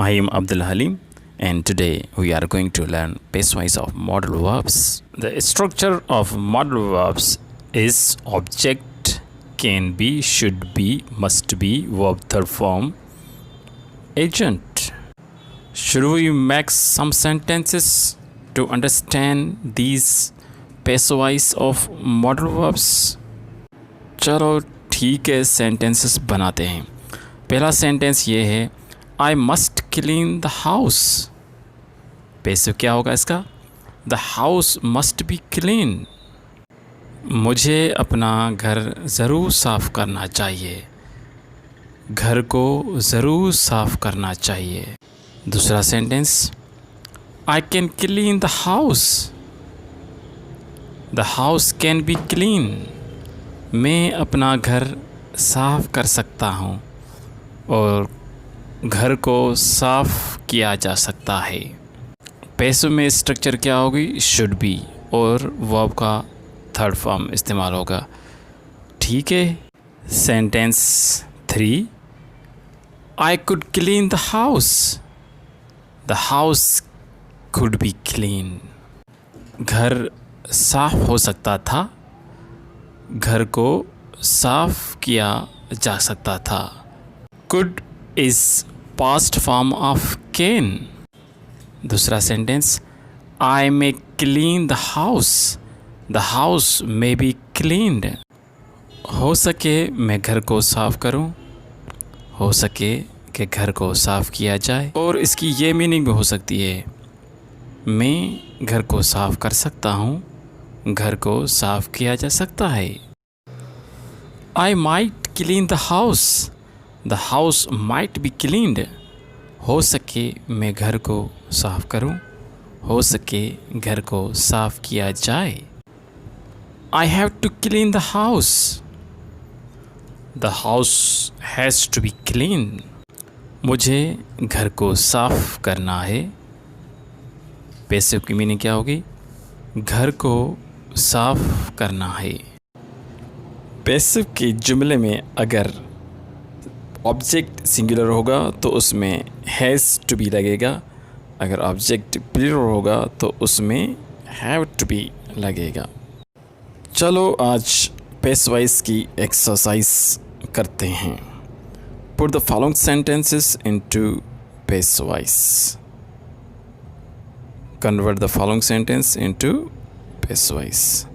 I am Abdul Halim, and today we are going to learn pairwise of modal verbs. The structure of modal verbs is object, can be, should be, must be, verb third form, agent. Should we make some sentences to understand these pairwise of modal verbs? चलो ठीक है, sentences बनाते हैं। पहला sentence ये है, I must clean the house. Passive क्या होगा इसका? The house must be clean. मुझे अपना घर ज़रूर साफ़ करना चाहिए। घर को ज़रूर साफ़ करना चाहिए। दूसरा sentence, I can clean the house. The house can be clean. मैं अपना घर साफ़ कर सकता हूँ और घर को साफ़ किया जा सकता है। पैसिव में स्ट्रक्चर क्या होगी? शुड बी और वर्ब का थर्ड फॉर्म इस्तेमाल होगा। ठीक है। Sentence 3, I could clean the house. The house could be clean. घर साफ़ हो सकता था। घर को साफ़ किया जा सकता था। Could is past form of can. दूसरा sentence, I may clean the house. The house may be cleaned. हो सके मैं घर को साफ़ करूं। हो सके कि घर को साफ़ किया जाए। और इसकी ये मीनिंग भी हो सकती है, मैं घर को साफ़ कर सकता हूं। घर को साफ़ किया जा सकता है। I might clean the house. The house might be cleaned. हो सके मैं घर को साफ़ करूं। हो सके घर को साफ़ किया जाए। I have to clean the house. The house has to be clean. मुझे घर को साफ़ करना है। पैसिव की मीनिंग क्या होगी? घर को साफ़ करना है। पैसिव के जुमले में अगर ऑब्जेक्ट सिंगुलर होगा तो उसमें हैज़ टू बी लगेगा। अगर ऑब्जेक्ट प्लूरल होगा तो उसमें हैव टू बी लगेगा। चलो आज पेयर्वाइज की एक्सरसाइज करते हैं। Put the following sentences into pairwise. Convert the following sentence into pairwise.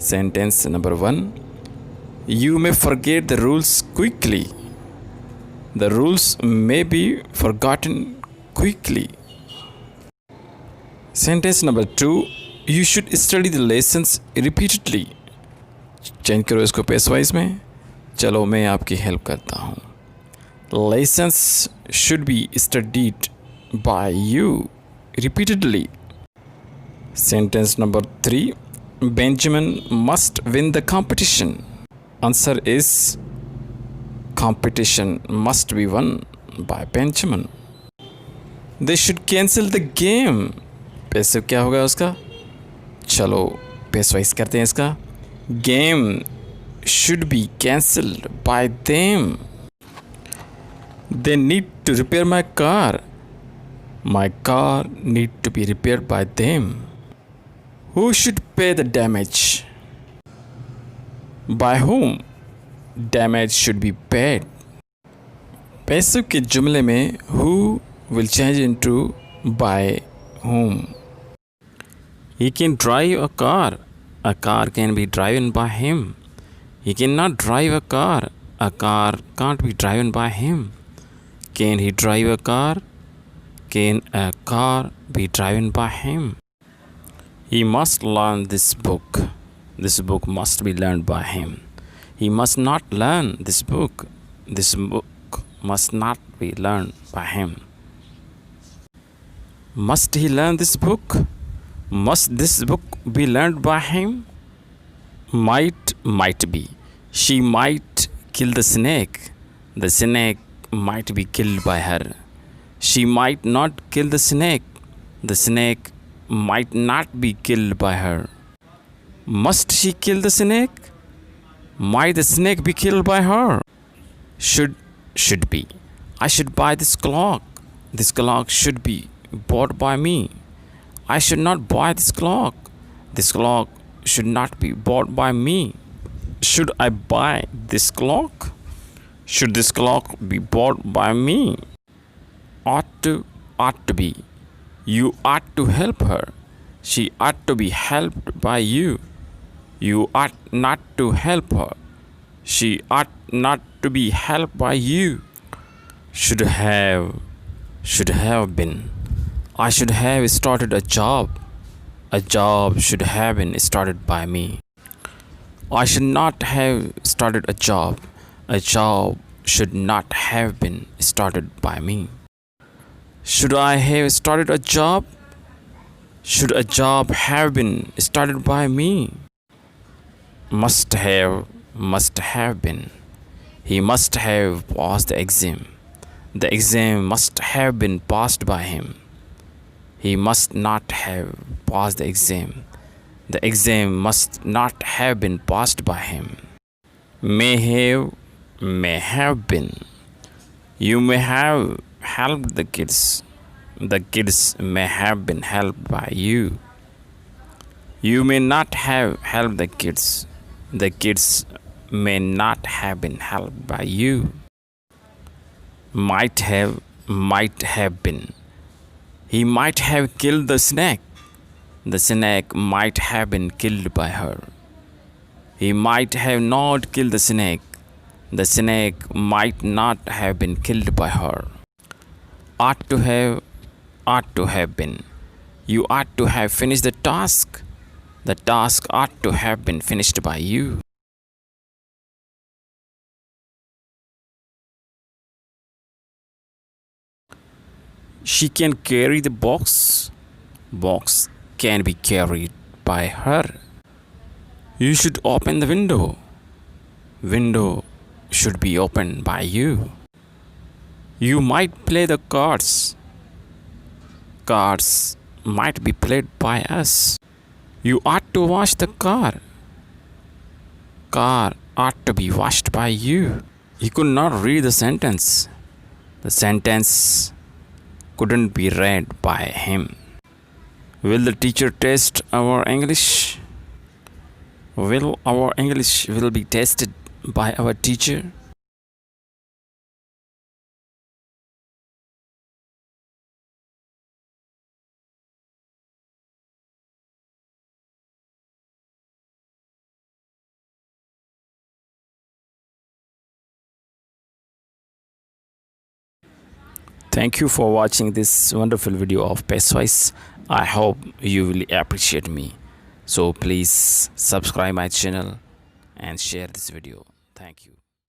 Sentence number 1, you may forget the rules quickly. The rules may be forgotten quickly. Sentence number 2, you should study the lessons repeatedly. Change करो इसको पेयर्वाइज में। चलो मैं आपकी help करता हूँ। Lessons should be studied by you repeatedly. Sentence number 3, Benjamin must win the competition. Answer is competition must be won by Benjamin. They should cancel the game. Passive क्या होगा उसका? चलो पेयर्वाइज करते हैं इसका। Game should be cancelled by them. They need to repair my car. My car need to be repaired by them. Who should pay the damage? By whom damage should be paid. Passive के जुमले में who will change into by whom. He can drive a car. A car can be driven by him. He cannot drive a car. A car can't be driven by him. Can he drive a car? Can a car be driven by him? He must learn this book. This book must be learned by him. He must not learn this book. This book must not be learned by him. Must he learn this book? Must this book be learned by him? Might be. She might kill the snake. The snake might be killed by her. She might not kill the snake. The snake might not be killed by her. Must she kill the snake? Might the snake be killed by her? Should be. I should buy this clock. This clock should be bought by me. I should not buy this clock. This clock should not be bought by me. Should I buy this clock? Should this clock be bought by me? Ought to be. You ought to help her. She ought to be helped by you. You ought not to help her. She ought not to be helped by you. Should have been. I should have started a job. A job should have been started by me. I should not have started a job. A job should not have been started by me. Should I have started a job? Should a job have been started by me? Must have been. He must have passed the exam. The exam must have been passed by him. He must not have passed the exam. The exam must not have been passed by him. May have been. You may have helped the kids. The kids may have been helped by you. You may not have helped the kids. The kids may not have been helped by you. Might have been. He might have killed the snake. The snake might have been killed by her. He might have not killed the snake. The snake might not have been killed by her. Ought to have been. You ought to have finished the task. The task ought to have been finished by you. She can carry the box. Box can be carried by her. You should open the window. Window should be opened by you. You might play the cards. Cards might be played by us. You ought to wash the car. Car ought to be washed by you. He could not read the sentence. The sentence couldn't be read by him. Will the teacher test our English? Will our English will be tested by our teacher? Thank you for watching this wonderful video of Pairwise. I hope you will appreciate me. So please subscribe my channel and share this video. Thank you.